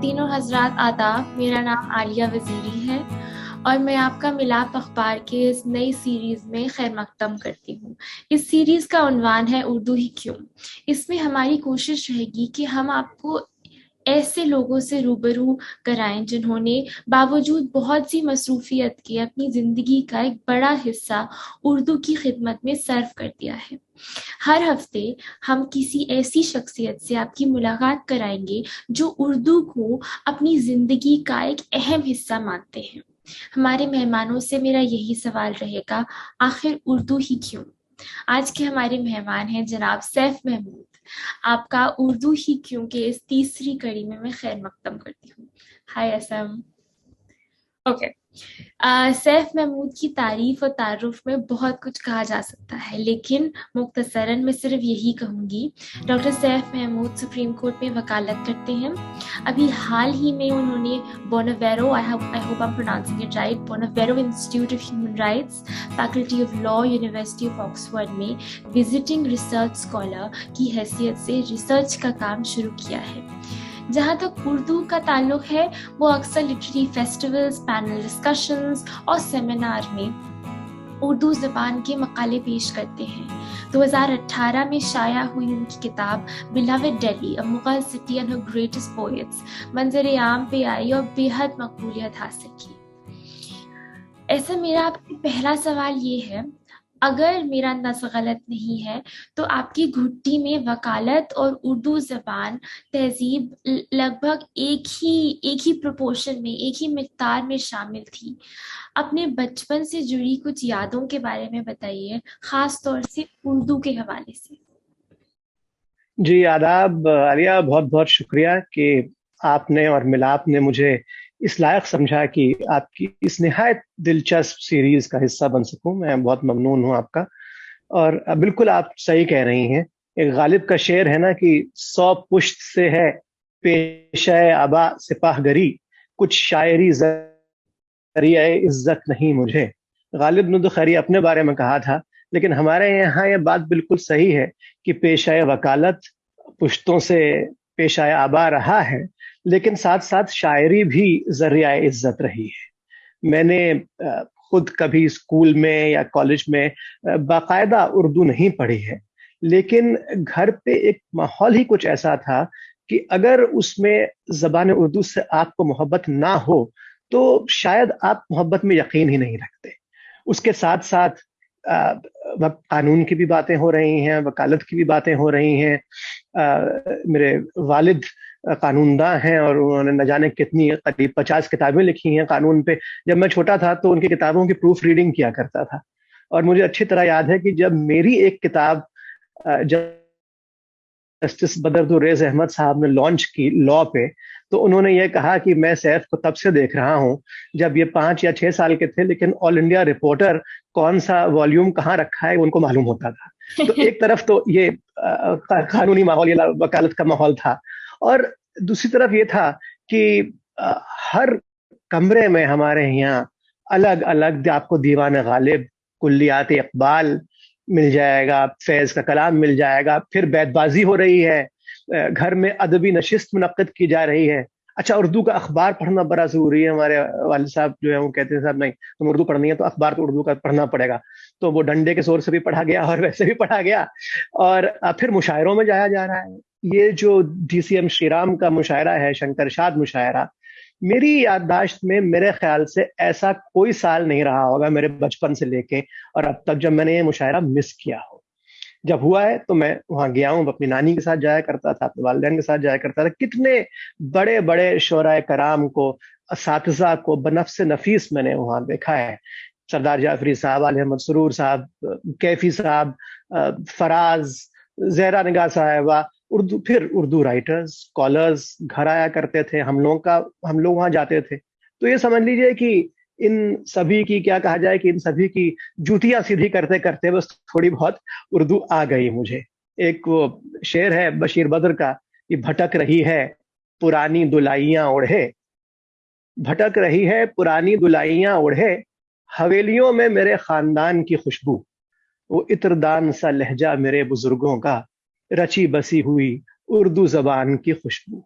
خواتین و حضرات آداب، میرا نام عالیہ وزیری ہے اور میں آپ کا ملاپ اخبار کے اس نئی سیریز میں خیر مقدم کرتی ہوں۔ اس سیریز کا عنوان ہے اردو ہی کیوں۔ اس میں ہماری کوشش رہے گی کہ ہم آپ کو ایسے لوگوں سے روبرو کرائیں جنہوں نے باوجود بہت سی مصروفیت کے اپنی زندگی کا ایک بڑا حصہ اردو کی خدمت میں صرف کر دیا ہے۔ ہر ہفتے ہم کسی ایسی شخصیت سے آپ کی ملاقات کرائیں گے جو اردو کو اپنی زندگی کا ایک اہم حصہ مانتے ہیں۔ ہمارے مہمانوں سے میرا یہی سوال رہے گا، آخر اردو ہی کیوں؟ آج کے ہمارے مہمان ہیں جناب سیف محمود۔ آپ کا اردو ہی کیوں کہ اس تیسری کڑی میں خیر مقدم کرتی ہوں۔ ہائے اسم۔ اوکے، سیف محمود کی تعریف اور تعارف میں بہت کچھ کہا جا سکتا ہے، لیکن مختصراً میں صرف یہی کہوں گی، doctor Saif Mahmood Supreme Court میں وکالت کرتے ہیں۔ ابھی حال ہی میں انہوں نے Bonavero Bonavero Institute of Human Rights, Faculty of Law, University of Oxford میں وزٹنگ ریسرچ اسکالر کی حیثیت سے ریسرچ کا کام شروع کیا ہے۔ جہاں تک اردو کا تعلق ہے، وہ اکثر لٹریری فیسٹیولز، پینل ڈسکشنز اور سیمینار میں اردو زبان کے مقالے پیش کرتے ہیں۔ 2018 میں شائع ہوئی ان کی کتاب Beloved Delhi, A Mughal City and Her Greatest Poets منظر عام پہ آئی اور بے حد مقبولیت حاصل کی۔ ایسا میرا آپ سے پہلا سوال یہ ہے، اگر میرا اندازہ غلط نہیں ہے تو آپ کی گھٹی میں وکالت اور اردو زبان تہذیب لگ بھگ ایک ہی پروپورشن میں، ایک ہی مقدار میں شامل تھی۔ اپنے بچپن سے جڑی کچھ یادوں کے بارے میں بتائیے، خاص طور سے اردو کے حوالے سے۔ جی آداب عالیہ، بہت بہت شکریہ کہ آپ نے اور ملاپ نے مجھے اس لائق سمجھا کہ آپ کی اس نہایت دلچسپ سیریز کا حصہ بن سکوں۔ میں بہت ممنون ہوں آپ کا۔ اور بالکل آپ صحیح کہہ رہی ہیں، ایک غالب کا شعر ہے نا کہ 100 پشت سے ہے پیشہ ابا سپاہ گری، کچھ شاعری ذریعہ عزت نہیں مجھے۔ غالب نے تو خیری اپنے بارے میں کہا تھا، لیکن ہمارے یہاں یہ بات بالکل صحیح ہے کہ پیشہ وکالت پشتوں سے پیشہ آبا رہا ہے، لیکن ساتھ ساتھ شاعری بھی ذریعہ عزت رہی ہے۔ میں نے خود کبھی اسکول میں یا کالج میں باقاعدہ اردو نہیں پڑھی ہے، لیکن گھر پہ ایک ماحول ہی کچھ ایسا تھا کہ اگر اس میں زبان اردو سے آپ کو محبت نہ ہو تو شاید آپ محبت میں یقین ہی نہیں رکھتے۔ اس کے ساتھ ساتھ قانون کی بھی باتیں ہو رہی ہیں، وکالت کی بھی باتیں ہو رہی ہیں۔ میرے والد قانون داں ہیں اور انہوں نے نہ جانے کتنی قریب 50 کتابیں لکھی ہیں قانون پہ۔ جب میں چھوٹا تھا تو ان کی کتابوں کی پروف ریڈنگ کیا کرتا تھا، اور مجھے اچھی طرح یاد ہے کہ جب میری ایک کتاب جسٹس بدردریز احمد صاحب نے لانچ کی لاء پہ، تو انہوں نے یہ کہا کہ میں سیف کو تب سے دیکھ رہا ہوں جب یہ 5 یا 6 سال کے تھے، لیکن آل انڈیا رپورٹر کون سا والیوم کہاں رکھا ہے ان کو معلوم ہوتا تھا۔ تو ایک طرف تو یہ قانونی ماحول یا وکالت کا ماحول تھا، اور دوسری طرف یہ تھا کہ ہر کمرے میں ہمارے یہاں الگ الگ آپ کو دیوان غالب، کلیات اقبال مل جائے گا، فیض کا کلام مل جائے گا، پھر بیت بازی ہو رہی ہے، گھر میں ادبی نشست منعقد کی جا رہی ہے۔ اچھا، اردو کا اخبار پڑھنا بڑا ضروری ہے۔ ہمارے والد صاحب جو ہے وہ کہتے ہیں صاحب نہیں تم اردو پڑھنی ہے تو اخبار تو اردو کا پڑھنا پڑے گا، تو وہ ڈنڈے کے زور سے بھی پڑھا گیا اور ویسے بھی پڑھا گیا، اور پھر مشاعروں میں جایا جا رہا ہے۔ یہ جو D C M Shri Ram کا مشاعرہ ہے، شنکر شاد مشاعرہ، میری یادداشت میں میرے خیال سے ایسا کوئی سال نہیں رہا ہوگا میرے بچپن سے لے کے اور اب تک جب میں نے یہ مشاعرہ مس کیا ہو۔ جب ہوا ہے تو میں وہاں گیا ہوں، اپنی نانی کے ساتھ جایا کرتا تھا، اپنے والدین کے ساتھ جایا کرتا تھا۔ کتنے بڑے بڑے شعراء کرام کو، اساتذہ کو بنفس نفیس میں نے وہاں دیکھا ہے۔ سردار جعفری صاحب، علی احمد سرور صاحب، کیفی صاحب، فراز، زہرا نگاہ صاحبہ، اردو رائٹرز، اسکالرز گھر آیا کرتے تھے، ہم لوگ وہاں جاتے تھے۔ تو یہ سمجھ لیجئے کہ ان سبھی کی کیا کہا جائے کہ ان سبھی کی جوتیاں سیدھی کرتے کرتے بس تھوڑی بہت اردو آ گئی مجھے۔ ایک وہ شعر ہے بشیر بدر کا کہ بھٹک رہی ہے پرانی دلائیاں اوڑھے، بھٹک رہی ہے پرانی دلائیاں اوڑھے، حویلیوں میں میرے خاندان کی خوشبو، وہ عطردان سا لہجہ میرے بزرگوں کا، رچی بسی ہوئی اردو زبان کی خوشبو۔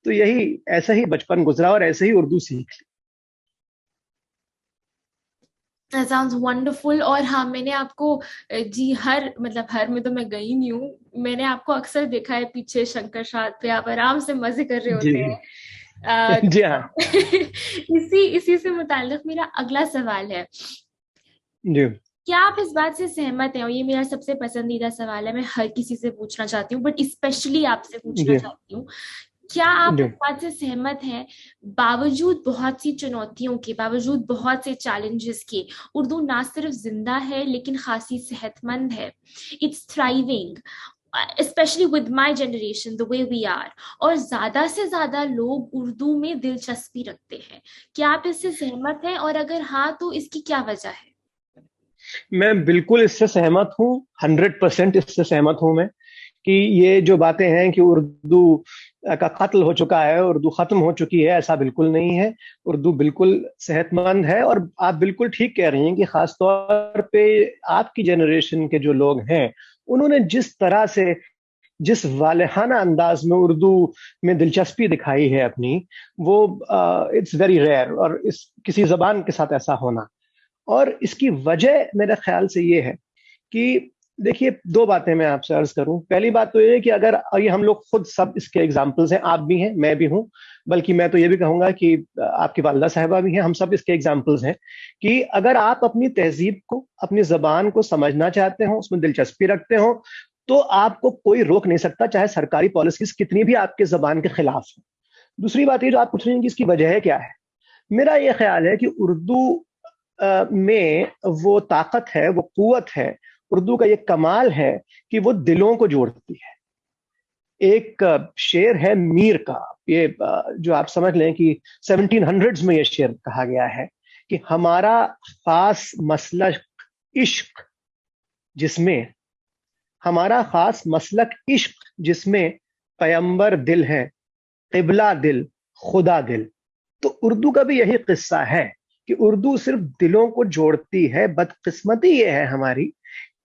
تو یہی ایسا ہی بچپن گزرا اور ایسے ہی اردو سیکھ لی. That sounds wonderful. اور ہاں میں نے آپ کو جی ہر میں تو میں گئی نہیں ہوں, میں نے آپ کو اکثر دیکھا ہے پیچھے شنکر شاد پہ آپ آرام سے مزے کر رہے ہوتے ہیں. جی ہاں اسی سے متعلق میرا اگلا سوال ہے, جی کیا آپ اس بات سے سہمت ہیں, اور یہ میرا سب سے پسندیدہ سوال ہے, میں ہر کسی سے پوچھنا چاہتی ہوں بٹ اسپیشلی آپ سے پوچھنا جی چاہتی ہوں, کیا آپ جی اس بات سے سہمت ہیں باوجود بہت سی چنوتیوں کے, باوجود بہت سے چیلنجز کے, اردو نہ صرف زندہ ہے لیکن خاصی صحت مند ہے, it's thriving especially with my generation the way we are, اور زیادہ سے زیادہ لوگ اردو میں دلچسپی رکھتے ہیں, کیا آپ اس سے سہمت ہیں, اور اگر ہاں تو اس کی کیا وجہ ہے؟ میں بالکل اس سے سہمت ہوں, 100% اس سے سہمت ہوں میں, کہ یہ جو باتیں ہیں کہ اردو کا قتل ہو چکا ہے, اردو ختم ہو چکی ہے, ایسا بالکل نہیں ہے. اردو بالکل صحت مند ہے, اور آپ بالکل ٹھیک کہہ رہی ہیں کہ خاص طور پہ آپ کی جنریشن کے جو لوگ ہیں انہوں نے جس طرح سے, جس والہانہ انداز میں اردو میں دلچسپی دکھائی ہے اپنی, وہ اٹس ویری ریئر, اور کسی زبان کے ساتھ ایسا ہونا. اور اس کی وجہ میرے خیال سے یہ ہے کہ دیکھیے, دو باتیں میں آپ سے عرض کروں. پہلی بات تو یہ کہ اگر یہ ہم لوگ خود سب اس کے ایگزامپلز ہیں, آپ بھی ہیں, میں بھی ہوں, بلکہ میں تو یہ بھی کہوں گا کہ آپ کی والدہ صاحبہ بھی ہیں, ہم سب اس کے ایگزامپلز ہیں, کہ اگر آپ اپنی تہذیب کو, اپنی زبان کو سمجھنا چاہتے ہوں, اس میں دلچسپی رکھتے ہوں, تو آپ کو کوئی روک نہیں سکتا, چاہے سرکاری پالیسیز کتنی بھی آپ کے زبان کے خلاف ہیں. دوسری بات یہ جو آپ پوچھ رہے ہیں کہ اس کی وجہ کیا ہے, میرا یہ خیال ہے کہ اردو میں وہ طاقت ہے, وہ قوت ہے, اردو کا یہ کمال ہے کہ وہ دلوں کو جوڑتی ہے. ایک شعر ہے میر کا, یہ جو آپ سمجھ لیں کہ 1700s میں یہ شعر کہا گیا ہے کہ ہمارا خاص مسلک عشق جس میں, ہمارا خاص مسلک عشق جس میں پیمبر دل ہے, قبلہ دل, خدا دل. تو اردو کا بھی یہی قصہ ہے کہ اردو صرف دلوں کو جوڑتی ہے. بدقسمتی یہ ہے ہماری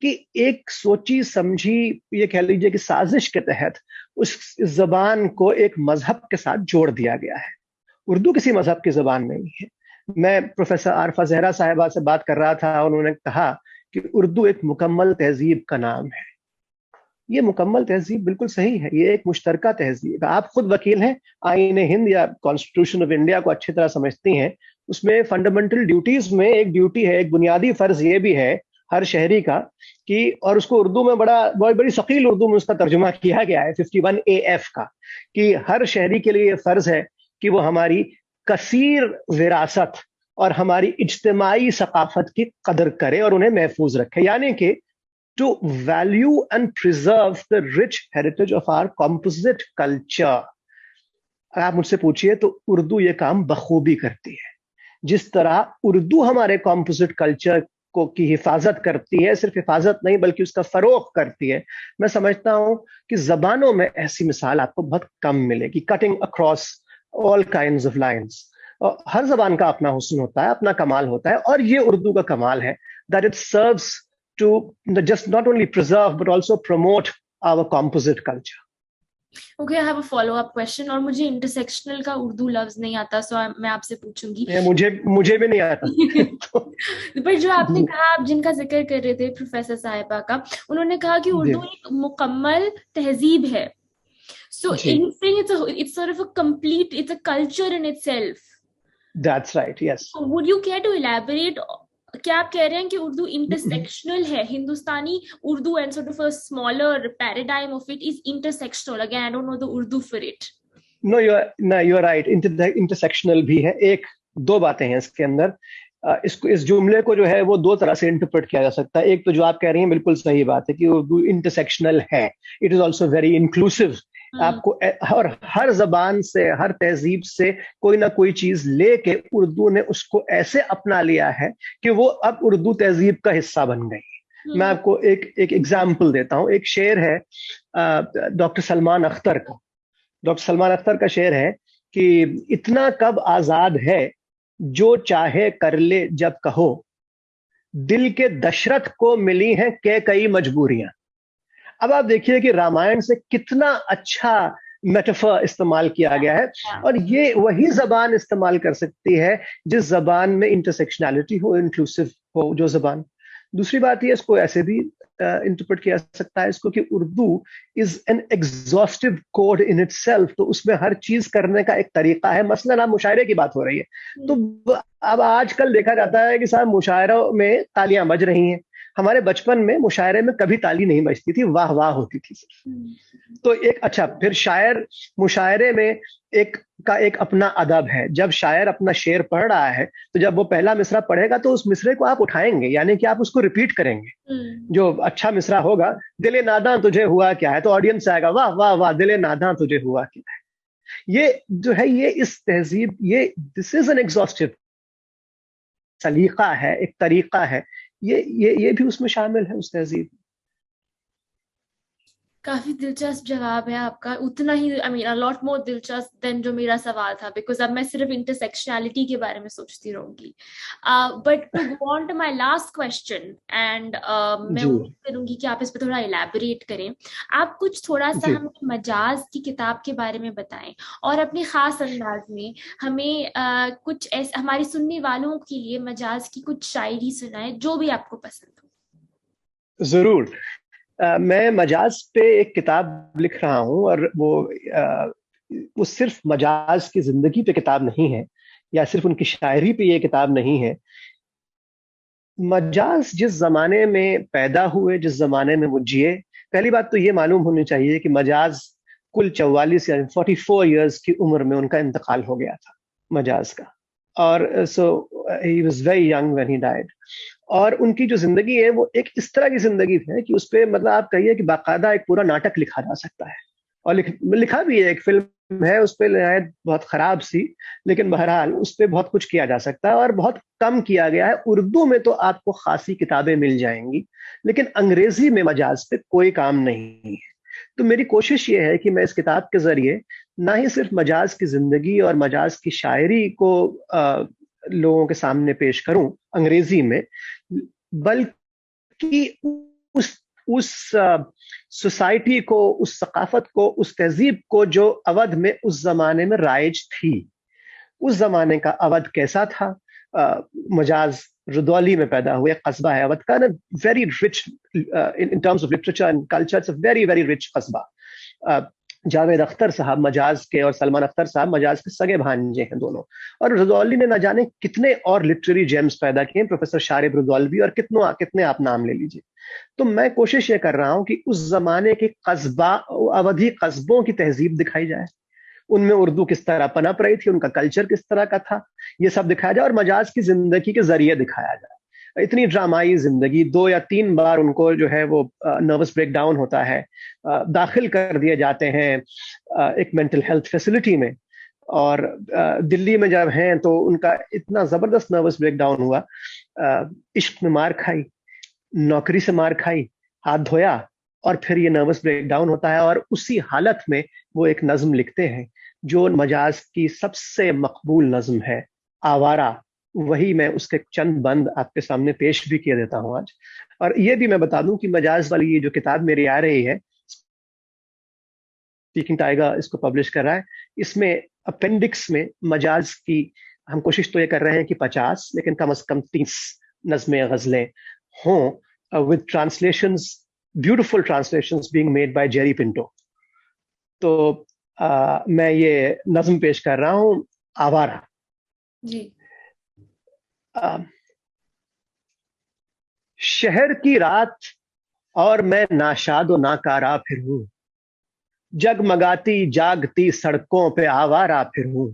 کہ ایک سوچی سمجھی, یہ کہہ لیجیے کہ سازش کے تحت اس زبان کو ایک مذہب کے ساتھ جوڑ دیا گیا ہے. اردو کسی مذہب کی زبان نہیں ہے. میں پروفیسر عارفہ زہرا صاحبہ سے بات کر رہا تھا, انہوں نے کہا کہ اردو ایک مکمل تہذیب کا نام ہے. یہ مکمل تہذیب بالکل صحیح ہے, یہ ایک مشترکہ تہذیب. آپ خود وکیل ہیں, آئین ہند یا کانسٹیٹیوشن آف انڈیا کو اچھی طرح سمجھتی ہیں. اس میں فنڈامنٹل ڈیوٹیز میں ایک ڈیوٹی ہے, ایک بنیادی فرض یہ بھی ہے ہر شہری کا کہ, اور اس کو اردو میں بہت بڑی ثقیل اردو میں اس کا ترجمہ کیا گیا ہے 51AF کا, کہ ہر شہری کے لیے یہ فرض ہے کہ وہ ہماری کثیر وراثت اور ہماری اجتماعی ثقافت کی قدر کرے اور انہیں محفوظ رکھے. یعنی کہ to value and preserve the rich heritage of our composite culture. آپ مجھ سے پوچھئے تو اردو یہ کام بخوبی کرتی ہے. جس طرح اردو ہمارے کمپوزٹ کلچر کو کی حفاظت کرتی ہے, صرف حفاظت نہیں بلکہ اس کا فروغ کرتی ہے. میں سمجھتا ہوں کہ زبانوں میں ایسی مثال آپ کو بہت کم ملے گی, cutting across all kinds of lines. ہر زبان کا اپنا حسن ہوتا ہے, اپنا کمال ہوتا ہے, اور یہ اردو کا کمال ہے that it serves to just not only preserve but also promote our composite culture. Okay, I have a follow-up question, اور مجھے انٹرسیکشنل کا اردو لفظ نہیں آتا, سو میں آپ سے پوچھوں گی. مجھے بھی نہیں آتا. پر جو آپ نے کہا, آپ جن کا ذکر کر رہے تھے پروفیسر صاحبہ کا, انہوں نے کہا کہ اردو ایک مکمل تہذیب ہے. So it's sort of a complete, it's a culture in itself. That's right, yes. So would you care to elaborate? کیا آپ کہہ رہے ہیں کہ اردو انٹرسیکشنل ہے, ہندوستانی Urdu and sort of a smaller paradigm of it is intersectional? Again, I don't know the Urdu for it. No, you're right. Intersectional بھی ہے. ایک دو باتیں ہیں اس کے اندر. اس جملے کو جو ہے وہ دو طرح سے انٹرپریٹ کیا جا سکتا ہے. ایک تو جو آپ کہہ رہی ہیں بالکل صحیح بات ہے کہ اردو انٹرسیکشنل ہے. It is also very inclusive. آپ کو اور ہر زبان سے, ہر تہذیب سے کوئی نہ کوئی چیز لے کے اردو نے اس کو ایسے اپنا لیا ہے کہ وہ اب اردو تہذیب کا حصہ بن گئی. میں آپ کو ایک ایگزامپل دیتا ہوں. ایک شعر ہے ڈاکٹر سلمان اختر کا. ڈاکٹر سلمان اختر کا شعر ہے کہ اتنا کب آزاد ہے جو چاہے کر لے جب کہو, دل کے دشرت کو ملی ہیں کہ کئی مجبوریاں. اب آپ دیکھیے کہ رامائن سے کتنا اچھا میٹافر استعمال کیا گیا ہے، اور یہ وہی زبان استعمال کر سکتی ہے جس زبان میں انٹرسیکشنالٹی ہو، انکلوسیو ہو جو زبان. دوسری بات یہ اس کو ایسے بھی انٹرپریٹ کیا سکتا ہے اس کو کہ Urdu is an exhaustive code in اٹ سیلف، تو اس میں ہر چیز کرنے کا ایک طریقہ ہے. مثلاً آپ مشاعرے کی بات ہو رہی ہے، تو اب آج کل دیکھا جاتا ہے کہ صاحب مشاعروں میں تالیاں بج رہی ہیں. ہمارے بچپن میں مشاعرے میں کبھی تالی نہیں بجتی تھی، واہ واہ ہوتی تھی. تو ایک اچھا پھر شاعر مشاعرے میں ایک اپنا ادب ہے. جب شاعر اپنا شعر پڑھ رہا ہے تو جب وہ پہلا مصرع پڑھے گا تو اس مصرے کو آپ اٹھائیں گے، یعنی کہ آپ اس کو ریپیٹ کریں گے. جو اچھا مصرع ہوگا، دل ناداں تجھے ہوا کیا ہے، تو آڈینس آئے گا واہ واہ واہ دل ناداں تجھے ہوا کیا ہے. یہ جو ہے یہ اس تہذیب، یہ دس از این ایگزاسٹو سلیقہ ہے، ایک طریقہ ہے. یہ بھی اس میں شامل ہے اس تہذیب. کافی دلچسپ جواب ہے آپ کا، اتنا ہی لاٹ مور دلچسپ دین جو میرا سوال تھا، بیکاز اب میں صرف انٹرسیکشنالٹی کے بارے میں سوچتی رہوں گی. But to go on to my last question, and میں امید کروں گی کہ آپ اس پہ تھوڑا الیبوریٹ کریں. آپ کچھ تھوڑا سا ہمیں مجاز کی کتاب کے بارے میں بتائیں، اور اپنے خاص انداز میں ہمیں کچھ ایسے ہماری سننے والوں کے لیے مجاز کی کچھ شاعری سنائیں جو بھی آپ کو پسند ہو. ضرور. میں مجاز پہ ایک کتاب لکھ رہا ہوں، اور وہ صرف مجاز کی زندگی پہ کتاب نہیں ہے، یا صرف ان کی شاعری پہ یہ کتاب نہیں ہے. مجاز جس زمانے میں پیدا ہوئے، جس زمانے میں وہ جیے، پہلی بات تو یہ معلوم ہونی چاہیے کہ مجاز کل 44 یا 44 ایئرز کی عمر میں ان کا انتقال ہو گیا تھا مجاز کا. اور so he was very young when he died. اور ان کی جو زندگی ہے وہ ایک اس طرح کی زندگی ہے کہ اس پہ مطلب آپ کہیے کہ باقاعدہ ایک پورا ناٹک لکھا جا سکتا ہے، اور لکھا بھی ہے. ایک فلم ہے اس پہ نہایت بہت خراب سی، لیکن بہرحال اس پہ بہت کچھ کیا جا سکتا ہے، اور بہت کم کیا گیا ہے. اردو میں تو آپ کو خاصی کتابیں مل جائیں گی، لیکن انگریزی میں مجاز پہ کوئی کام نہیں ہے. تو میری کوشش یہ ہے کہ میں اس کتاب کے ذریعے نہ ہی صرف مجاز کی زندگی اور مجاز کی شاعری کو لوگوں کے سامنے پیش کروں انگریزی میں، بلکہ اس سوسائٹی کو، اس ثقافت کو، اس تہذیب کو جو اودھ میں اس زمانے میں رائج تھی. اس زمانے کا اودھ کیسا تھا؟ مجاز رودولی میں پیدا ہوئے، قصبہ ہے اودھ کا، very rich in terms of literature and culture, it's a very very rich قصبہ. جاوید اختر صاحب مجاز کے اور سلمان اختر صاحب مجاز کے سگے بھانجے ہیں دونوں. اور رودولی نے نہ جانے کتنے اور لٹریری جیمز پیدا کیے، پروفیسر شارب رودولوی اور کتنے آپ نام لے لیجیے. تو میں کوشش یہ کر رہا ہوں کہ اس زمانے کے قصبہ، اودھی قصبوں کی تہذیب دکھائی جائے، ان میں اردو کس طرح پنپ رہی تھی، ان کا کلچر کس طرح کا تھا، یہ سب دکھایا جائے، اور مجاز کی زندگی کے ذریعے دکھایا جائے. اتنی ڈرامائی زندگی، 2 یا 3 بار ان کو جو ہے وہ نروس بریک ڈاؤن ہوتا ہے، داخل کر دیے جاتے ہیں ایک مینٹل ہیلتھ فیسلٹی میں. اور دلی میں جب ہیں تو ان کا اتنا زبردست نروس بریک ڈاؤن ہوا، عشق میں مار کھائی، نوکری سے مار کھائی، ہاتھ دھویا، اور پھر یہ نروس بریک ڈاؤن ہوتا ہے. اور اسی حالت میں وہ ایک نظم لکھتے ہیں جو مجاز کی سب سے مقبول نظم ہے، آوارہ. وہی میں اس کے چند بند آپ کے سامنے پیش بھی کیے دیتا ہوں آج. اور یہ بھی میں بتا دوں کہ مجاز والی یہ جو کتاب میری آ رہی ہے، اسپیکنگ ٹائیگر اس کو پبلش کر رہا ہے، اس میں اپینڈکس میں مجاز کی ہم کوشش تو یہ کر رہے ہیں کہ 50 لیکن کم از کم 30 نظمیں غزلیں ہوں، with translations, beautiful translations being made by Jerry Pinto. تو میں یہ نظم پیش کر رہا ہوں، آوارہ. جی. شہر کی رات اور میں ناشاد و ناکارہ پھر ہوں، جگمگاتی جاگتی سڑکوں پہ آوارہ پھر ہوں،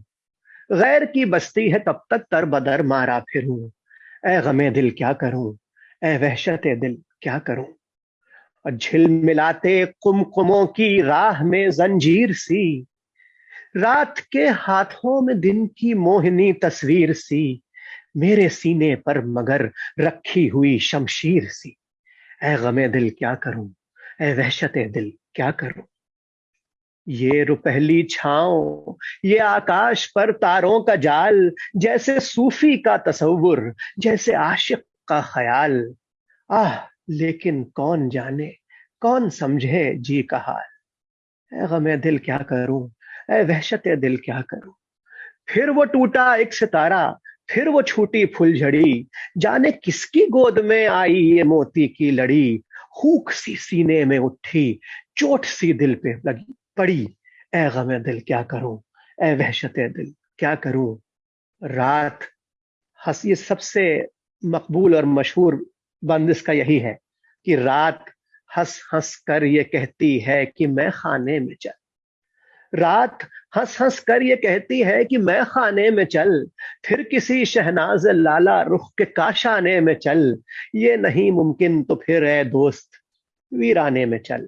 غیر کی بستی ہے تب تک تر بدر مارا پھر ہوں. اے غم دل کیا کروں، اے وحشت دل کیا کروں، اور جھل ملاتے قمقموں کی راہ میں زنجیر سی، رات کے ہاتھوں میں دن کی موہنی تصویر سی، میرے سینے پر مگر رکھی ہوئی شمشیر سی. اے غم دل کیا کروں، اے وحشت دل کیا کروں. یہ روپہلی چھاؤں، یہ آکاش پر تاروں کا جال، جیسے صوفی کا تصور، جیسے عاشق کا خیال. لیکن کون جانے، کون سمجھے جی کا حال. اے غم دل کیا کروں، اے وحشت دل کیا کروں. پھر وہ ٹوٹا ایک ستارہ، پھر وہ چھوٹی پھول جھڑی، جانے کس کی گود میں آئی یہ موتی کی لڑی. ہوک سی سینے میں اٹھی، چوٹ سی دل پہ لگی پڑی. اے غم دل کیا کروں، اے وحشت دل کیا کروں. رات یہ سب سے مقبول اور مشہور بند اس کا یہی ہے کہ رات ہنس ہنس کر یہ کہتی ہے کہ میں خانے میں چل. رات ہنس ہنس کر یہ کہتی ہے کہ میں خانے میں چل، پھر کسی شہناز لالا رخ کے کاشانے میں چل. یہ نہیں ممکن تو پھر اے دوست ویرانے میں چل.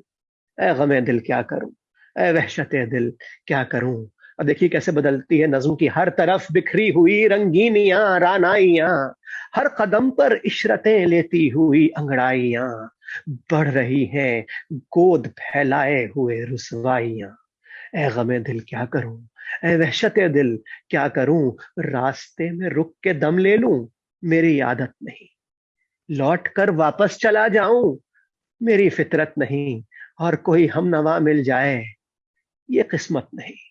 اے غم دل کیا کروں، اے وحشت دل کیا کروں. اور دیکھیے کیسے بدلتی ہے نظم کی. ہر طرف بکھری ہوئی رنگینیاں رانائیاں، ہر قدم پر عشرتیں لیتی ہوئی انگڑائیاں، بڑھ رہی ہیں گود پھیلائے ہوئے رسوائیاں. اے غم دل کیا کروں، اے وحشت دل کیا کروں. راستے میں رک کے دم لے لوں میری عادت نہیں، لوٹ کر واپس چلا جاؤں میری فطرت نہیں، اور کوئی ہم نوا مل جائے یہ قسمت نہیں.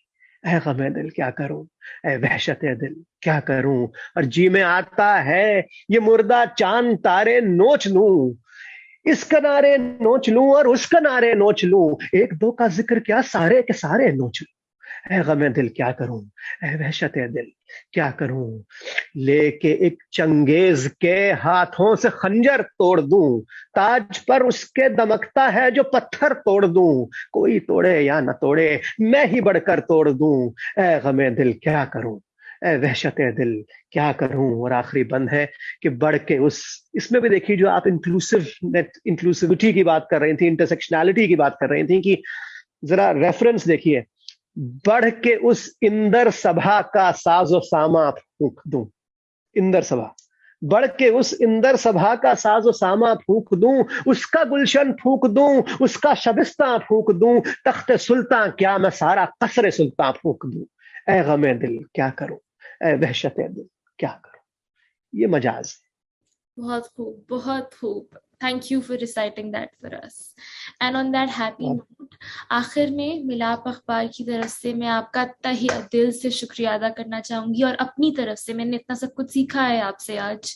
اے غم دل کیا کروں، اے وحشت دل کیا کروں. اور جی میں آتا ہے یہ مردہ چاند تارے نوچ لوں، اس کنارے نوچ لوں اور اس کنارے نوچ لوں، ایک دو کا ذکر کیا سارے کے سارے نوچ لوں. اے غم دل کیا کروں، اے وحشت دل کیا کروں. لے کے ایک چنگیز کے ہاتھوں سے خنجر توڑ دوں، تاج پر اس کے دمکتا ہے جو پتھر توڑ دوں، کوئی توڑے یا نہ توڑے میں ہی بڑھ کر توڑ دوں. اے غم دل کیا کروں، اے وحشت دل کیا کروں. اور آخری بند ہے کہ بڑھ کے اس میں بھی دیکھیے جو آپ انکلوسیوٹی کی بات کر رہی تھی، انٹرسیکشنالٹی کی بات کر رہی تھی، کہ ذرا ریفرنس دیکھیے. بڑھ کے اس اندر سبھا کا ساز و ساما پھونک دوں. اندر سبھا، بڑھ کے اس اندر سبھا کا ساز و ساما پھونک دوں، اس کا گلشن پھونک دوں، اس کا شبستہ پھونک دوں، تخت سلطان کیا میں سارا قصر سلطان پھونک دوں. اے غم دل کیا کروں، اے وحشت دل کیا کروں. یہ مجاز ہے. بہت خوب، بہت خوب. Thank you for reciting that for us. And on that happy note, آخر میں ملاپ اخبار کی طرف سے میں آپ کا تہہ دل سے شکریہ ادا کرنا چاہوں گی، اور اپنی طرف سے میں نے اتنا سب کچھ سیکھا ہے آپ سے آج.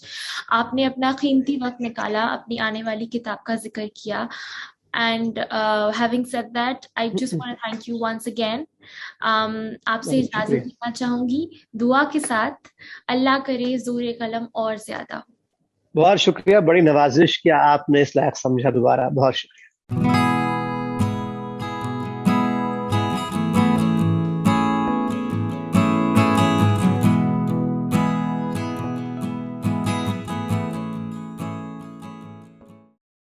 آپ نے اپنا قیمتی وقت نکالا، اپنی آنے والی کتاب کا ذکر کیا. And having said that, I just want to thank you once again. آپ سے اجازت لینا چاہوں گی دعا کے ساتھ. اللہ کرے زور قلم اور زیادہ ہو. بہت شکریہ، بڑی نوازش کیا آپ نے اس لائق سمجھا. دوبارہ بہت شکریہ.